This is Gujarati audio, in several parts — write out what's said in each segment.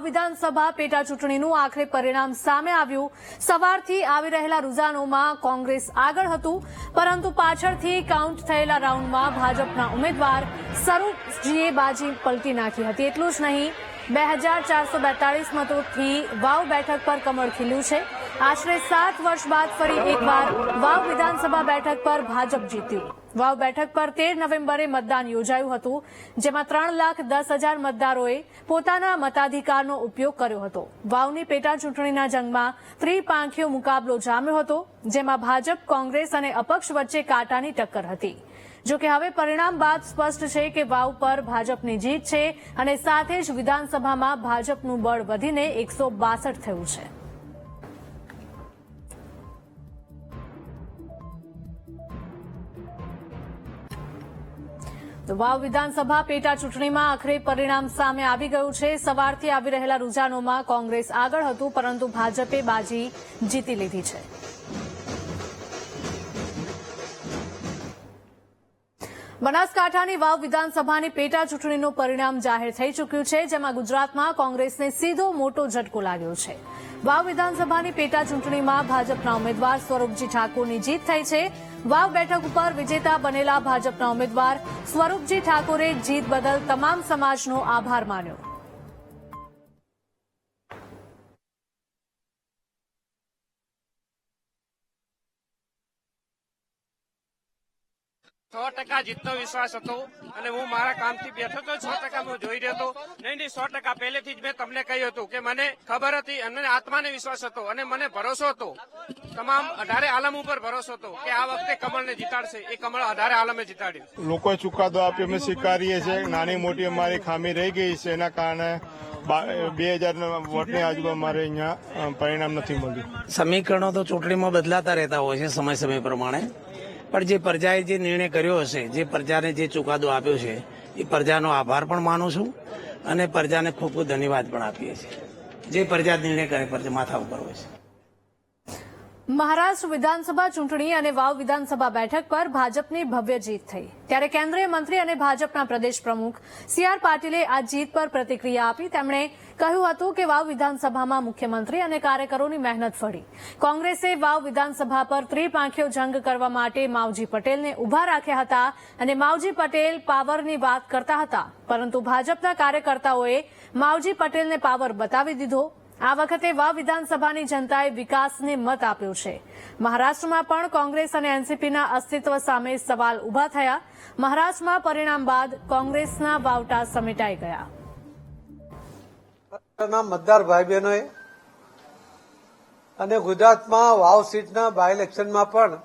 વાવ વિધાનસભા પેટા ચૂંટણીનું આખરે પરિણામ સામે આવ્યું। સવારથી આવી રહેલા રૂઝાનોમાં કોંગ્રેસ આગળ હતું, પરંતુ પાછળથી કાઉન્ટ થયેલા રાઉન્ડમાં ભાજપના ઉમેદવાર સ્વરૂપજીએ બાજી પલટી નાખી હતી। એટલું જ નહીં, 2442 મતોથી વાવ બેઠક પર કમળ ખીલ્યું છે। આશરે 7 વર્ષ બાદ ફરી એકવાર વાવ વિધાનસભા બેઠક પર ભાજપ જીત્યું। વાવ બેઠક પર 13 નવેમ્બરે મતદાન યોજાયું હતું, જેમાં 3,10,000 મતદારોએ પોતાના મતાધિકારનો ઉપયોગ કર્યો હતો। વાવની પેટા ચૂંટણીના જંગમાં ત્રિપાંખીયો મુકાબલો જામ્યો હતો, જેમાં ભાજપ, કોંગ્રેસ અને અપક્ષ વચ્ચે કાંટાની ટક્કર હતી। જોકે હવે પરિણામ બાદ સ્પષ્ટ છે કે વાવ પર ભાજપની જીત છે અને સાથે જ વિધાનસભામાં ભાજપનું બળ વધીને 162 થયું છે। તો વાવ વિધાનસભા પેટા ચૂંટણીમાં આખરે પરિણામ સામે આવી ગયું છે। સવારથી આવી રહેલા રૂઝાનોમાં કોંગ્રેસ આગળ હતું, પરંતુ ભાજપે બાજી જીતી લીધી છે। બનાસકાંઠાની વાવ વિધાનસભાની પેટા ચૂંટણીનું પરિણામ જાહેર થઈ ચૂક્યું છે, જેમાં ગુજરાતમાં કોંગ્રેસને સીધો મોટો ઝટકો લાગ્યો છે। વાવ વિધાનસભાની પેટા ચૂંટણીમાં ભાજપના ઉમેદવાર સ્વરૂપજી ઠાકોરની જીત થઈ છે। વાવ બેઠક ઉપર વિજેતા બનેલા ભાજપના ઉમેદવાર સ્વરૂપજી ઠાકોરે જીત બદલ તમામ સમાજનો આભાર માન્યો। 100% જીતનો વિશ્વાસ હતો અને હું મારા કામથી બેઠો તો 100% હું જોઈ રહ્યો હતો। નહીં 100% પહેલેથી જ મેં તમને કહ્યું હતું કે મને ખબર હતી અને આત્માને વિશ્વાસ હતો અને મને ભરોસો હતો, તમામ 18 આલમ ઉપર ભરોસો હતો કે આ વખતે કમળને જીતાડશે। એ કમળ 18 આલમે જીતાડ્યું। લોકોએ ચુકાદો આપ્યો, અમે સ્વીકારીએ છીએ। નાની મોટી અમારી ખામી રહી ગઈ છે, એના કારણે 2000 વોટની આજુબાજુ મારે અહીંયા પરિણામ નથી મળ્યું। સમીકરણો તો ચૂંટણીમાં બદલાતા રહેતા હોય છે સમય પ્રમાણે, પણ જે પ્રજાએ જે નિર્ણય કર્યો હશે, જે પ્રજાને જે ચુકાદો આપ્યો છે, એ પ્રજાનો આભાર પણ માનું છું અને પ્રજાને ખૂબ ખૂબ ધન્યવાદ પણ આપીએ છીએ। જે પ્રજા નિર્ણય કરે પ્રજા માથા ઉપર હોય છે। મહારાષ્ટ્ર વિધાનસભા ચૂંટણી અને વાવ વિધાનસભા બેઠક પર ભાજપની ભવ્ય જીત થઈ, ત્યારે કેન્દ્રીય મંત્રી અને ભાજપના પ્રદેશ પ્રમુખ સી.આર. પાટીલે આ જીત પર પ્રતિક્રિયા આપી। તેમણે કહ્યું હતું કે વાવ વિધાનસભામાં મુખ્યમંત્રી અને કાર્યકરોની મહેનત ફળી। કોંગ્રેસે વાવ વિધાનસભા પર ત્રિપાંખીયો જંગ કરવા માટે માવજી પટેલને ઉભા રાખ્યા હતા અને માવજી પટેલ પાવરની વાત કરતા હતા, પરંતુ ભાજપના કાર્યકર્તાઓએ માવજી પટેલને પાવર બતાવી દીધો। આ વખતે વાવ વિધાનસભાની જનતાએ વિકાસને મત આપ્યો છે। મહારાષ્ટ્રમાં પણ કોંગ્રેસ અને એનસીપીના અસ્તિત્વ સામે સવાલ ઉભા થયા। મહારાષ્ટ્રમાં પરિણામ બાદ કોંગ્રેસના વાવટા સમેટાઈ ગયા। મતદાર ભાઈ બહેનોએ અને ગુજરાતમાં વાવ સીટના બાય ઇલેક્શનમાં પણ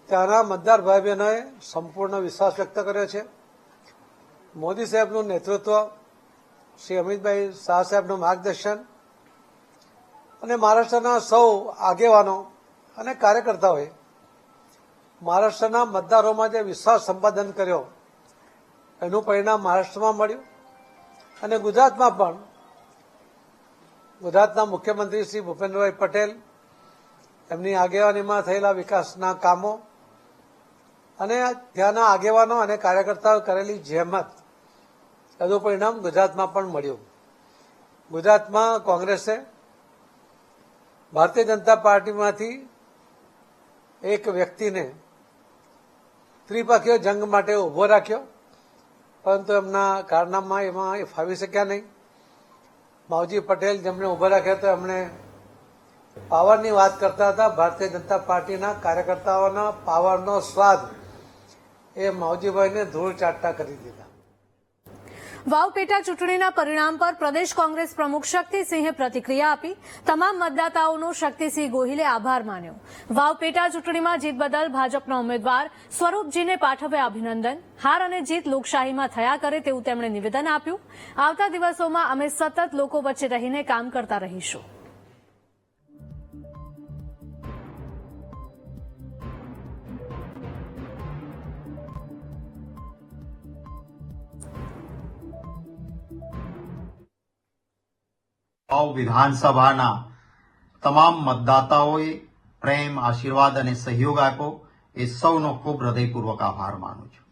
ત્યાંના મતદાર ભાઈ બહેનોએ સંપૂર્ણ વિશ્વાસ વ્યક્ત કર્યો છે। મોદી સાહેબનું નેતૃત્વ, શ્રી અમિતભાઈ શાહ સાહેબનું માર્ગદર્શન અને મહારાષ્ટ્રના સૌ આગેવાનો અને કાર્યકર્તાઓએ મહારાષ્ટ્રના મતદારોમાં જે વિશ્વાસ સંપાદન કર્યો, એનું પરિણામ મહારાષ્ટ્રમાં મળ્યું અને ગુજરાતમાં પણ ગુજરાતના મુખ્યમંત્રી શ્રી ભૂપેન્દ્રભાઈ પટેલ એમની આગેવાનીમાં થયેલા વિકાસના કામો અને ત્યાંના આગેવાનો અને કાર્યકર્તાઓ કરેલી જહેમત, એનું પરિણામ ગુજરાતમાં પણ મળ્યું। ગુજરાતમાં કોંગ્રેસે ભારતીય જનતા પાર્ટીમાંથી એક વ્યક્તિને ત્રિપાંખીયો જંગ માટે ઉભો રાખ્યો, પરંતુ એમના કારનામા એમાં એ ફાવી શક્યા નહીં। માવજી પટેલ જેમણે ઉભા રાખ્યા તો એમણે પાવરની વાત કરતા હતા। ભારતીય જનતા પાર્ટીના કાર્યકર્તાઓના પાવરનો સ્વાદ એ માવજીભાઈને ધૂળ ચાટતા કરી દીધા। વાવ પેટા ચૂંટણીના પરિણામ પર પ્રદેશ કોંગ્રેસ પ્રમુખ શક્તિસિંહે પ્રતિક્રિયા આપી। તમામ મતદાતાઓનો શક્તિસિંહ ગોહિલે આભાર માન્યો। વાવ પેટા ચૂંટણીમાં જીત બદલ ભાજપના ઉમેદવાર સ્વરૂપજીને પાઠવ્યા અભિનંદન। હાર અને જીત લોકશાહીમાં થયા કરે તેવું તેમણે નિવેદન આપ્યું। આવતા દિવસોમાં અમે સતત લોકો વચ્ચે રહીને કામ કરતા રહીશું। વાવ વિધાનસભાના તમામ મતદાતાઓએ પ્રેમ, આશીર્વાદ અને સહયોગ આપ્યો, એ સૌનો ખૂબ હૃદયપૂર્વક આભાર માનું છું।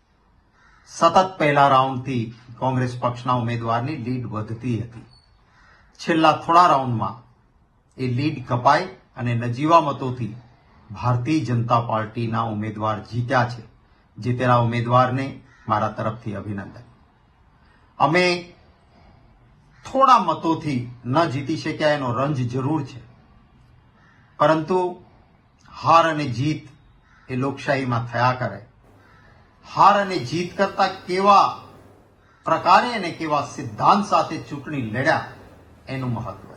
સતત પહેલા રાઉન્ડથી કોંગ્રેસ પક્ષના ઉમેદવારની લીડ વધતી હતી. છેલ્લા થોડા રાઉન્ડમાં એ લીડ કપાઈ અને નજીવા મતોથી ભારતીય જનતા પાર્ટીના ઉમેદવાર જીત્યા છે. જીતેલા ઉમેદવારને મારા તરફથી અભિનંદન. અમે થોડા મતોથી ન જીતી શક્યા એનો રંજ જરૂર છે, પરંતુ હાર અને જીત એ લોકશાહીમાં થયા કરે. હાર અને જીત કરતા કેવા પ્રકારે અને કેવા સિદ્ધાંત સાથે ચૂંટણી લડ્યા એનું મહત્વ.